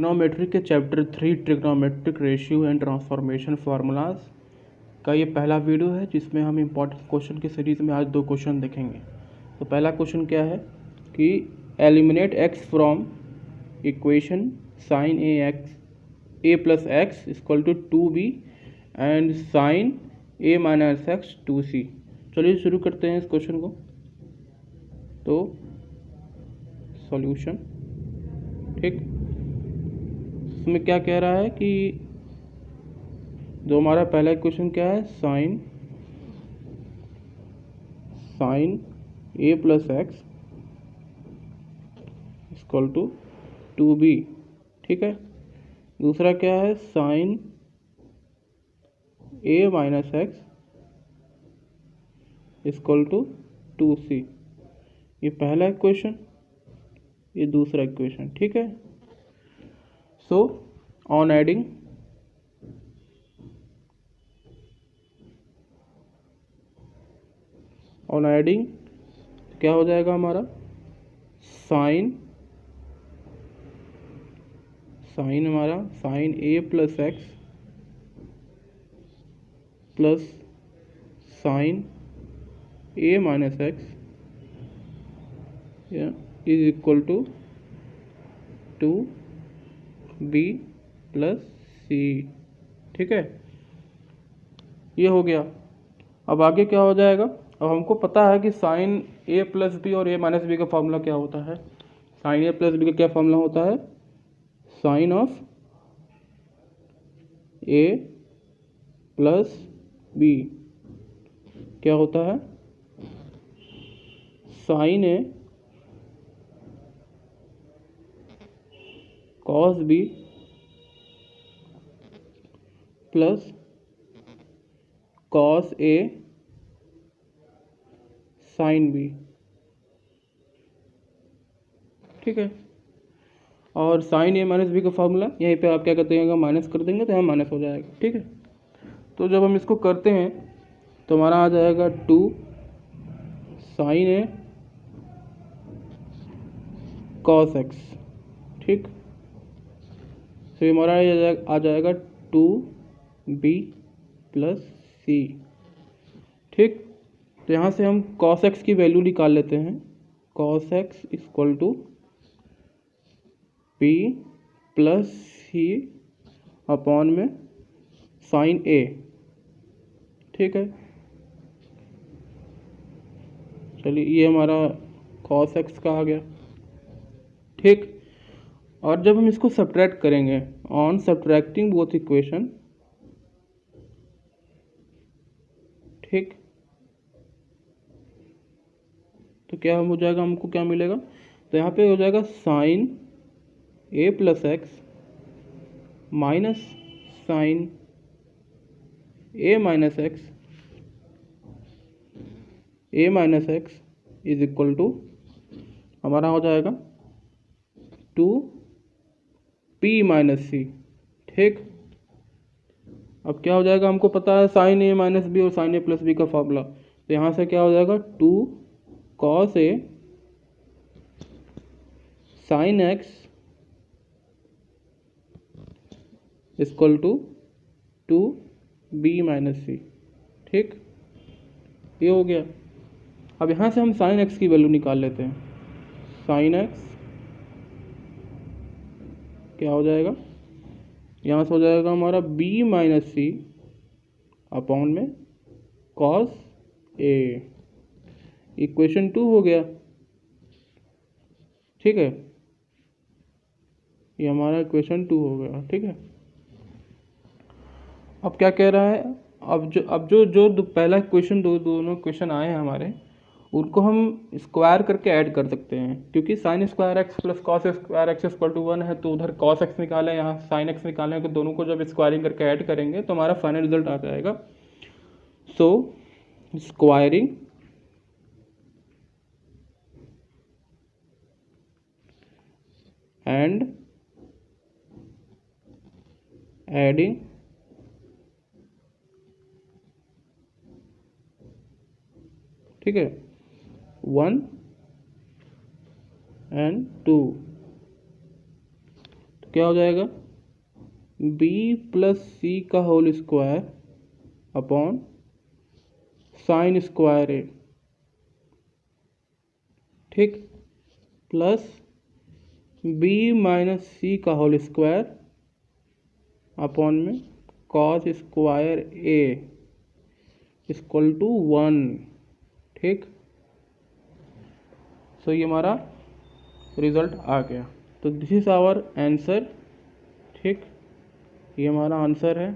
Trigonometry के chapter 3 trigonometric ratio and transformation formulas का ये पहला वीडियो है जिसमें हम इम्पॉर्टेंट क्वेश्चन की सीरीज़ में आज 2 क्वेश्चन देखेंगे। तो पहला क्वेश्चन क्या है कि eliminate x from equation sine A plus x equal to 2b and sine A minus x 2c। चलिए शुरू करते हैं इस क्वेश्चन को। तो सॉल्यूशन, ठीक, इसमें क्या कह रहा है कि जो हमारा पहला क्वेश्चन क्या है, sine A plus x equal to 2b, ठीक है। दूसरा क्या है, sine A minus x equal to 2c। ये पहला इक्वेशन, ये दूसरा इक्वेशन, ठीक है। सो ऑन एडिंग क्या हो जाएगा हमारा, sine A plus x plus sine A minus x is equal to 2b plus c, ठीक है। ये हो गया। अब आगे क्या हो जाएगा, अब हमको पता है कि साइन ए प्लस बी और ए माइनस बी का फॉर्मूला क्या होता है। साइन ए प्लस बी का क्या फॉर्मूला होता है, sine of a plus b क्या होता है, sine a cos b plus cos A sine b, ठीक है। और साइन ए माइनस बी का फॉर्मूला यहीं पे आप क्या करते हैं, माइनस कर देंगे तो यहाँ माइनस हो जाएगा, ठीक है। तो जब हम इसको करते हैं तो हमारा आ जाएगा 2 साइन ए कॉस एक्स, ठीक। तो हमारा आ जाएगा 2b प्लस c, ठीक। तो यहाँ से हम cos x की वैल्यू निकाल लेते हैं। cos x equal to b plus c upon में साइन a, ठीक है। चलिए ये हमारा cos x का आ गया, ठीक। और जब हम इसको सब्ट्रैक्ट करेंगे, ऑन सब्ट्रैक्टिंग बोथ इक्वेशन, ठीक, तो क्या हो जाएगा, हमको क्या मिलेगा, तो यहाँ पे हो जाएगा sine A plus x minus sine A minus x is equal to हमारा हो जाएगा 2p माइनस सी, ठीक। अब क्या हो जाएगा, हमको पता है साइन ए माइनस बी और साइन ए प्लस बी का फॉर्मूला, तो यहाँ से क्या हो जाएगा 2 cos A sine x equal to 2b minus C, ठीक। ये हो गया। अब यहाँ से हम साइन एक्स की वैल्यू निकाल लेते हैं। साइन एक्स क्या हो जाएगा, यहाँ से हो जाएगा हमारा b माइनस सी अपॉन में कॉस ए, इक्वेशन 2 हो गया, ठीक है। ये हमारा इक्वेशन 2 हो गया, ठीक है। अब क्या कह रहा है, अब जो पहला क्वेश्चन दोनों क्वेश्चन आए हैं हमारे, उनको हम स्क्वायर करके ऐड कर सकते हैं, क्योंकि sine square x plus cos square x equal to 1 है, तो उधर कॉस एक्स निकालें, यहाँ साइन एक्स निकालें, तो दोनों को जब स्क्वायरिंग करके ऐड करेंगे तो हमारा फाइनल रिजल्ट आ जाएगा। सो स्क्वायरिंग एंड एडिंग ठीक है, 1 and 2, क्या हो जाएगा, बी प्लस सी का whole square upon sine square A, ठीक, प्लस बी माइनस सी का होल स्क्वायर अपॉन में cos square A equal to 1, ठीक। सो ये हमारा रिजल्ट आ गया। तो दिस इज आवर आंसर, ठीक, ये हमारा आंसर है।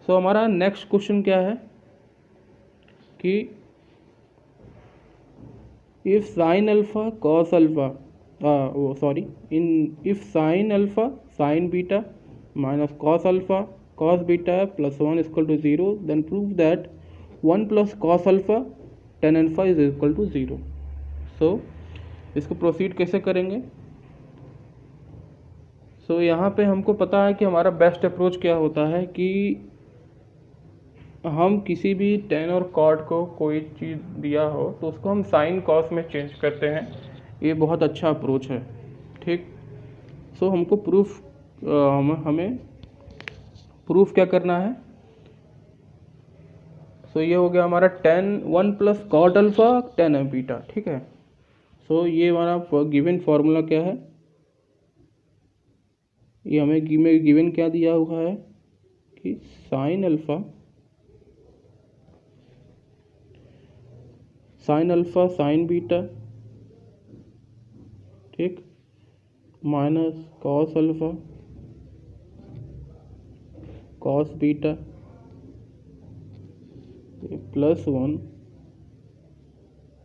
सो हमारा नेक्स्ट क्वेश्चन क्या है कि if sine alpha cos alpha if sine alpha sine beta minus cos alpha cos beta plus 1 equal to 0, then prove that 1 plus cos alpha tan alpha is equal to 0। So इसको proceed कैसे करेंगे। सो यहाँ पे हमको पता है कि हमारा बेस्ट अप्रोच क्या होता है कि हम किसी भी टेन और कॉट को कोई चीज़ दिया हो तो उसको हम साइन कॉस में चेंज करते हैं। ये बहुत अच्छा अप्रोच है, ठीक। सो हमको हमें प्रूफ क्या करना है। सो ये हो गया हमारा 1 प्लस कॉट अल्फा 10 है बीटा, ठीक है। सो ये हमारा गिवन फार्मूला क्या है, ये हमें गिवन क्या दिया हुआ है कि साइन अल्फा साइन बीटा, ठीक, minus cos alpha cos beta plus 1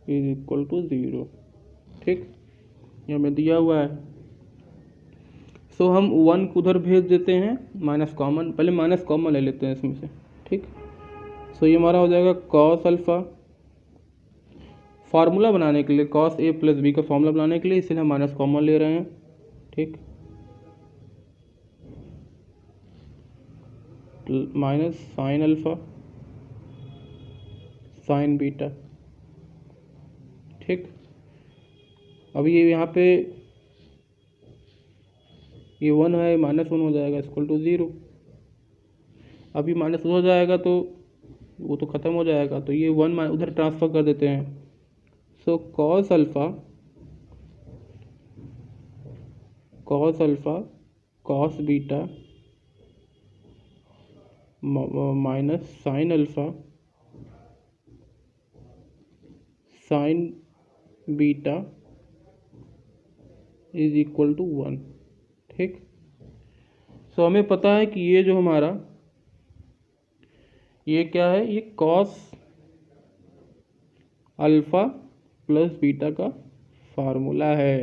is equal to 0, ठीक, ये हमें दिया हुआ है। सो हम 1 को उधर भेज देते हैं, माइनस कॉमन, पहले माइनस कॉमन ले लेते हैं इसमें से, ठीक। सो ये हमारा हो जाएगा कॉस अल्फा, फार्मूला बनाने के लिए कॉस ए प्लस बी का फार्मूला बनाने के लिए इसलिए हम माइनस कॉमन ले रहे हैं, ठीक, minus sine alpha sine beta, ठीक। अब ये यहाँ पे ये 1 है, -1 हो जाएगा इक्वल टू 0। अभी माइनस हो जाएगा तो वो तो ख़त्म हो जाएगा, तो ये 1 उधर ट्रांसफ़र कर देते हैं। So cos alpha cos beta minus sine alpha sine beta is equal to 1, ठीक। सो हमें पता है कि ये जो हमारा ये क्या है, ये कॉस अल्फा प्लस बीटा का फार्मूला है।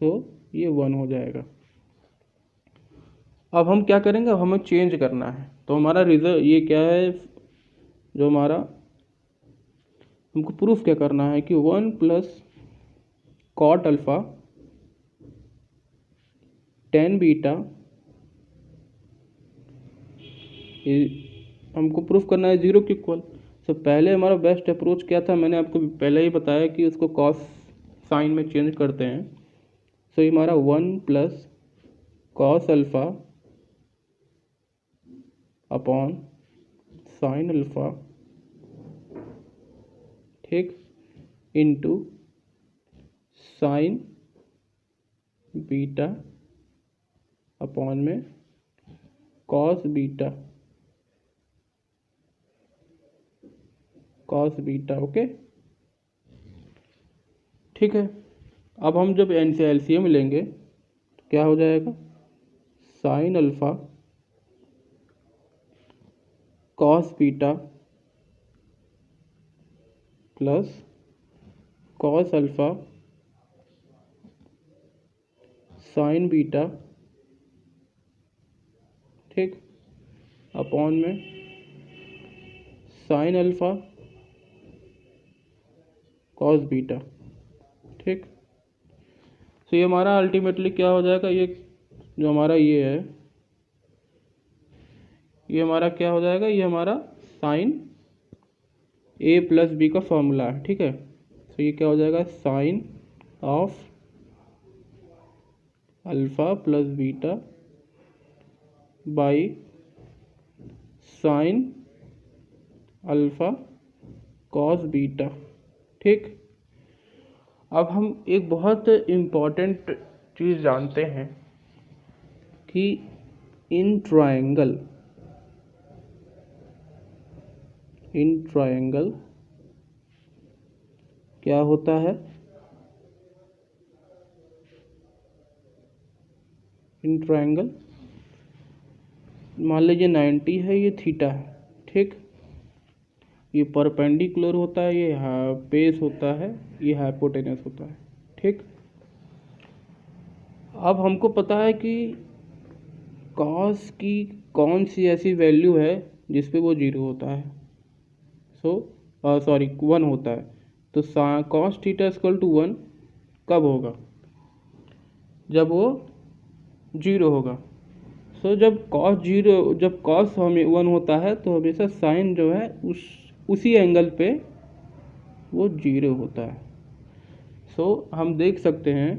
सो ये 1 हो जाएगा। अब हम क्या करेंगे, अब हमें चेंज करना है। तो हमारा रिजल्ट ये क्या है, जो हमारा हमको प्रूफ क्या करना है कि 1 प्लस कॉट अल्फा 10 बीटा हमको प्रूफ करना है 0 के इक्वल। तो पहले हमारा बेस्ट अप्रोच क्या था, मैंने आपको पहले ही बताया कि उसको कॉस साइन में चेंज करते हैं। सो ये हमारा 1 plus cos alpha upon sine alpha, ठीक, इनटू साइन बीटा अपॉन में कॉस बीटा ओके, ठीक है। अब हम जब एलसीएम लेंगे तो क्या हो जाएगा, sign alpha cos beta plus cos alpha sine beta, ठीक, अपॉन में साइन अल्फा कॉस बीटा, ठीक। तो ये हमारा अल्टीमेटली क्या हो जाएगा, ये जो हमारा ये है, ये हमारा क्या हो जाएगा, ये हमारा साइन ए प्लस बी का फॉर्मूला है, ठीक है। तो ये क्या हो जाएगा, sine of alpha plus beta by sine alpha cos beta. ठीक, अब हम एक बहुत इम्पॉर्टेंट चीज़ जानते हैं कि इन ट्रायंगल क्या होता है? इन ट्रायंगल मान लीजिए 90 है, ये थीटा है। ठीक, ये परपेंडिकुलर होता है, ये बेस होता है, ये हाइपोटेनस होता है। ठीक, अब हमको पता है कि कॉस की कौन सी ऐसी वैल्यू है जिस पे वो 0 होता है, सॉरी 1 होता है। तो कॉस थीटा इक्वल टू 1 कब होगा? जब वो 0 होगा। जब कॉस हमें 1 होता है तो हमेशा साइन जो है उसी एंगल पे वो 0 होता है। हम देख सकते हैं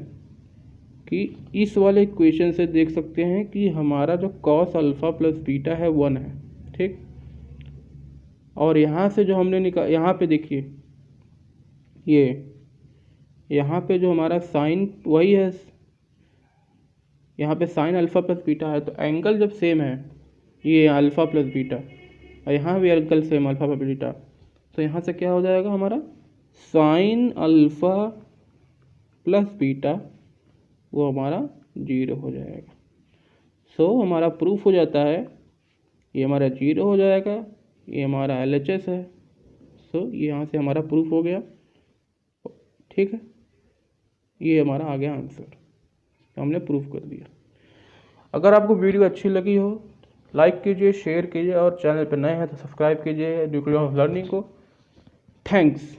कि इस वाले इक्वेशन से देख सकते हैं कि हमारा जो कॉस अल्फ़ा प्लस बीटा है 1 है। ठीक, और यहाँ से जो हमने यहाँ पे देखिए, यहाँ पे जो हमारा साइन वही है, यहाँ पे साइन अल्फ़ा प्लस बीटा है, तो एंगल जब सेम है, ये अल्फ़ा प्लस बीटा, और यहाँ भी angle same alpha plus beta, तो यहाँ से क्या हो जाएगा हमारा साइन अल्फ़ा प्लस बीटा वो हमारा 0 हो जाएगा। हमारा प्रूफ हो जाता है, ये हमारा 0 हो जाएगा, ये हमारा LHS है। ये यहाँ से हमारा प्रूफ हो गया। ठीक है, ये हमारा आ गया आंसर, हमने प्रूफ कर दिया। अगर आपको वीडियो अच्छी लगी हो लाइक कीजिए, शेयर कीजिए, और चैनल पर नए हैं तो सब्सक्राइब कीजिए न्यूक्लियर ऑफ लर्निंग को। थैंक्स।